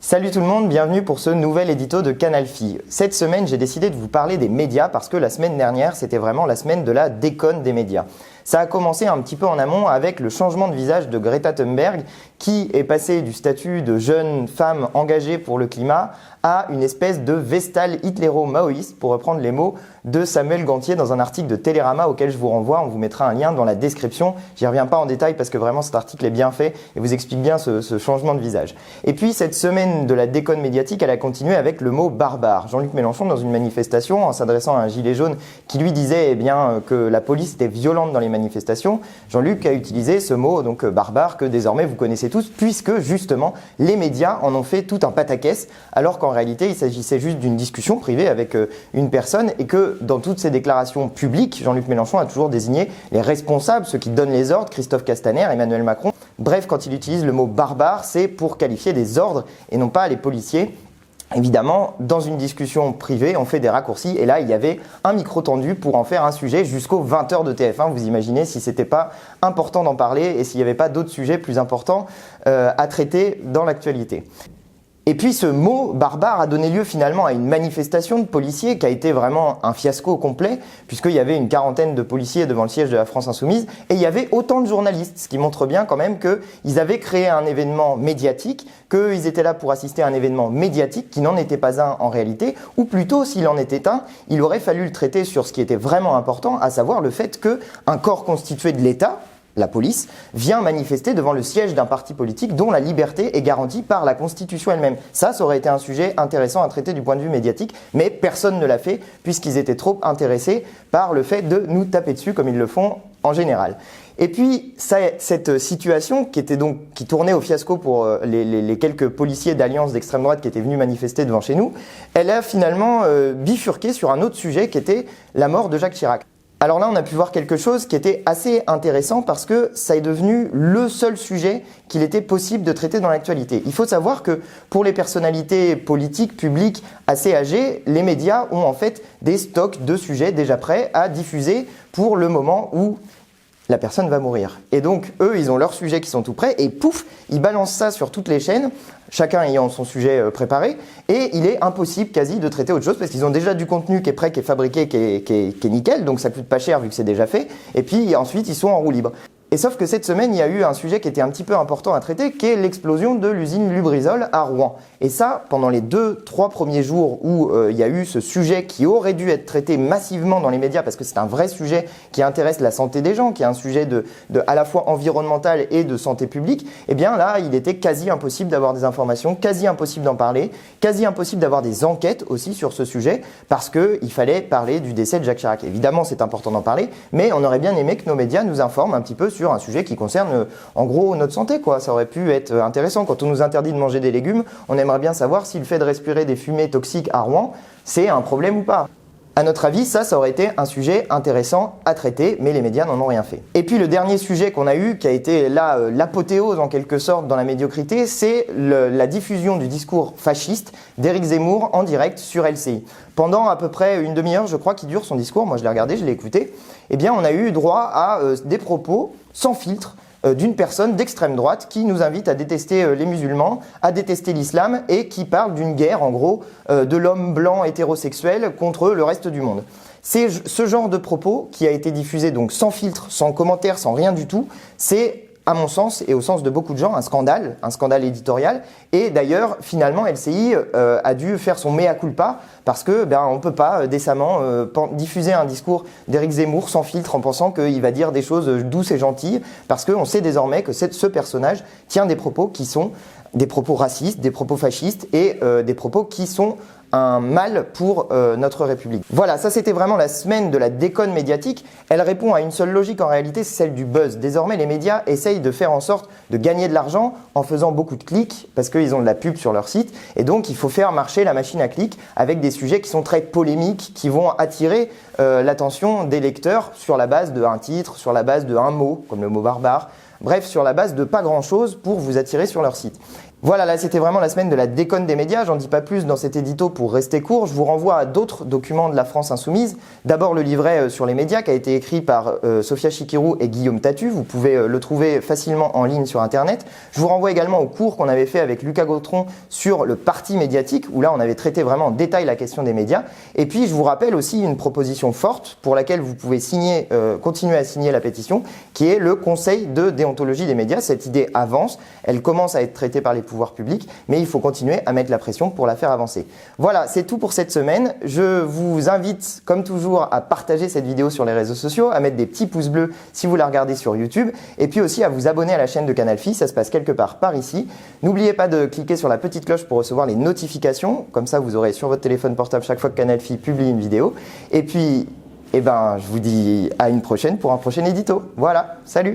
Salut tout le monde, bienvenue pour ce nouvel édito de Canal Phi. Cette semaine, j'ai décidé de vous parler des médias parce que la semaine dernière, c'était vraiment la semaine de la déconne des médias. Ça a commencé un petit peu en amont avec le changement de visage de Greta Thunberg qui est passée du statut de jeune femme engagée pour le climat à une espèce de Vestale hitléro-maoïste, pour reprendre les mots de Samuel Gantier dans un article de Télérama auquel je vous renvoie. On vous mettra un lien dans la description. J'y reviens pas en détail parce que vraiment cet article est bien fait et vous explique bien ce changement de visage. Et puis cette semaine de la déconne médiatique, elle a continué avec le mot barbare. Jean-Luc Mélenchon, dans une manifestation, en s'adressant à un gilet jaune qui lui disait que la police était violente dans les manifestations, Jean-Luc a utilisé ce mot donc barbare que désormais vous connaissez tous, puisque justement les médias en ont fait tout un pataquès, alors qu'en réalité il s'agissait juste d'une discussion privée avec une personne et que dans toutes ses déclarations publiques, Jean-Luc Mélenchon a toujours désigné les responsables, ceux qui donnent les ordres, Christophe Castaner, Emmanuel Macron. Bref, quand il utilise le mot barbare, c'est pour qualifier des ordres et non pas les policiers. Évidemment, dans une discussion privée, on fait des raccourcis et là, il y avait un micro tendu pour en faire un sujet jusqu'aux 20h de TF1. Vous imaginez si c'était pas important d'en parler et s'il n'y avait pas d'autres sujets plus importants à traiter dans l'actualité. Et puis ce mot barbare a donné lieu finalement à une manifestation de policiers qui a été vraiment un fiasco complet, puisqu'il y avait une quarantaine de policiers devant le siège de la France Insoumise et il y avait autant de journalistes, ce qui montre bien quand même qu'ils avaient créé un événement médiatique, qu'ils étaient là pour assister à un événement médiatique qui n'en était pas un en réalité, ou plutôt s'il en était un, il aurait fallu le traiter sur ce qui était vraiment important, à savoir le fait qu'un corps constitué de l'État, la police, vient manifester devant le siège d'un parti politique dont la liberté est garantie par la Constitution elle-même. Ça aurait été un sujet intéressant à traiter du point de vue médiatique, mais personne ne l'a fait puisqu'ils étaient trop intéressés par le fait de nous taper dessus comme ils le font en général. Et puis, cette situation qui tournait au fiasco pour les quelques policiers d'alliance d'extrême droite qui étaient venus manifester devant chez nous, elle a finalement bifurqué sur un autre sujet qui était la mort de Jacques Chirac. Alors là, on a pu voir quelque chose qui était assez intéressant parce que ça est devenu le seul sujet qu'il était possible de traiter dans l'actualité. Il faut savoir que pour les personnalités politiques, publiques assez âgées, les médias ont en fait des stocks de sujets déjà prêts à diffuser pour le moment où la personne va mourir. Et donc, eux, ils ont leurs sujets qui sont tout prêts et pouf, ils balancent ça sur toutes les chaînes, chacun ayant son sujet préparé, et il est impossible quasi de traiter autre chose parce qu'ils ont déjà du contenu qui est prêt, qui est fabriqué, qui est nickel, donc ça coûte pas cher vu que c'est déjà fait, et puis ensuite ils sont en roue libre. Et sauf que cette semaine, il y a eu un sujet qui était un petit peu important à traiter, qui est l'explosion de l'usine Lubrizol à Rouen. Et ça, pendant les 2-3 premiers jours où il y a eu ce sujet qui aurait dû être traité massivement dans les médias, parce que c'est un vrai sujet qui intéresse la santé des gens, qui est un sujet à la fois environnemental et de santé publique, eh bien là, il était quasi impossible d'avoir des informations, quasi impossible d'en parler, quasi impossible d'avoir des enquêtes aussi sur ce sujet, parce qu'il fallait parler du décès de Jacques Chirac. Évidemment, c'est important d'en parler, mais on aurait bien aimé que nos médias nous informent un petit peu sur un sujet qui concerne en gros notre santé, quoi. Ça aurait pu être intéressant. Quand on nous interdit de manger des légumes, on aimerait bien savoir si le fait de respirer des fumées toxiques à Rouen, c'est un problème ou pas. À notre avis, ça aurait été un sujet intéressant à traiter, mais les médias n'en ont rien fait. Et puis le dernier sujet qu'on a eu, qui a été là l'apothéose en quelque sorte dans la médiocrité, c'est la diffusion du discours fasciste d'Éric Zemmour en direct sur LCI. Pendant à peu près une demi-heure, je crois, qui dure son discours, moi je l'ai regardé, je l'ai écouté, eh bien on a eu droit à des propos sans filtre d'une personne d'extrême droite qui nous invite à détester les musulmans, à détester l'islam et qui parle d'une guerre en gros de l'homme blanc hétérosexuel contre le reste du monde. C'est ce genre de propos qui a été diffusé donc sans filtre, sans commentaire, sans rien du tout, c'est à mon sens et au sens de beaucoup de gens un scandale éditorial et d'ailleurs finalement LCI a dû faire son mea culpa parce que on peut pas décemment diffuser un discours d'Éric Zemmour sans filtre en pensant qu'il va dire des choses douces et gentilles parce qu'on sait désormais que ce personnage tient des propos qui sont des propos racistes, des propos fascistes et des propos qui sont un mal pour notre République. Voilà, ça c'était vraiment la semaine de la déconne médiatique. Elle répond à une seule logique en réalité, c'est celle du buzz. Désormais, les médias essayent de faire en sorte de gagner de l'argent en faisant beaucoup de clics parce qu'ils ont de la pub sur leur site. Et donc, il faut faire marcher la machine à clics avec des sujets qui sont très polémiques, qui vont attirer l'attention des lecteurs sur la base d'un titre, sur la base d'un mot, comme le mot barbare. Bref, sur la base de pas grand-chose pour vous attirer sur leur site. Voilà, là c'était vraiment la semaine de la déconne des médias, j'en dis pas plus dans cet édito pour rester court, je vous renvoie à d'autres documents de la France Insoumise. D'abord le livret sur les médias qui a été écrit par Sophia Chikirou et Guillaume Tatu, vous pouvez le trouver facilement en ligne sur internet. Je vous renvoie également au cours qu'on avait fait avec Lucas Gautron sur le parti médiatique, où là on avait traité vraiment en détail la question des médias. Et puis je vous rappelle aussi une proposition forte pour laquelle vous pouvez continuer à signer la pétition, qui est le Conseil de déontologie des médias. Cette idée avance, elle commence à être traitée par les pouvoirs publics, mais il faut continuer à mettre la pression pour la faire avancer. Voilà, c'est tout pour cette semaine. Je vous invite, comme toujours, à partager cette vidéo sur les réseaux sociaux, à mettre des petits pouces bleus si vous la regardez sur YouTube, et puis aussi à vous abonner à la chaîne de Canal Phi, ça se passe quelque part par ici. N'oubliez pas de cliquer sur la petite cloche pour recevoir les notifications, comme ça vous aurez sur votre téléphone portable chaque fois que Canal Phi publie une vidéo. Et puis, je vous dis à une prochaine pour un prochain édito. Voilà, salut!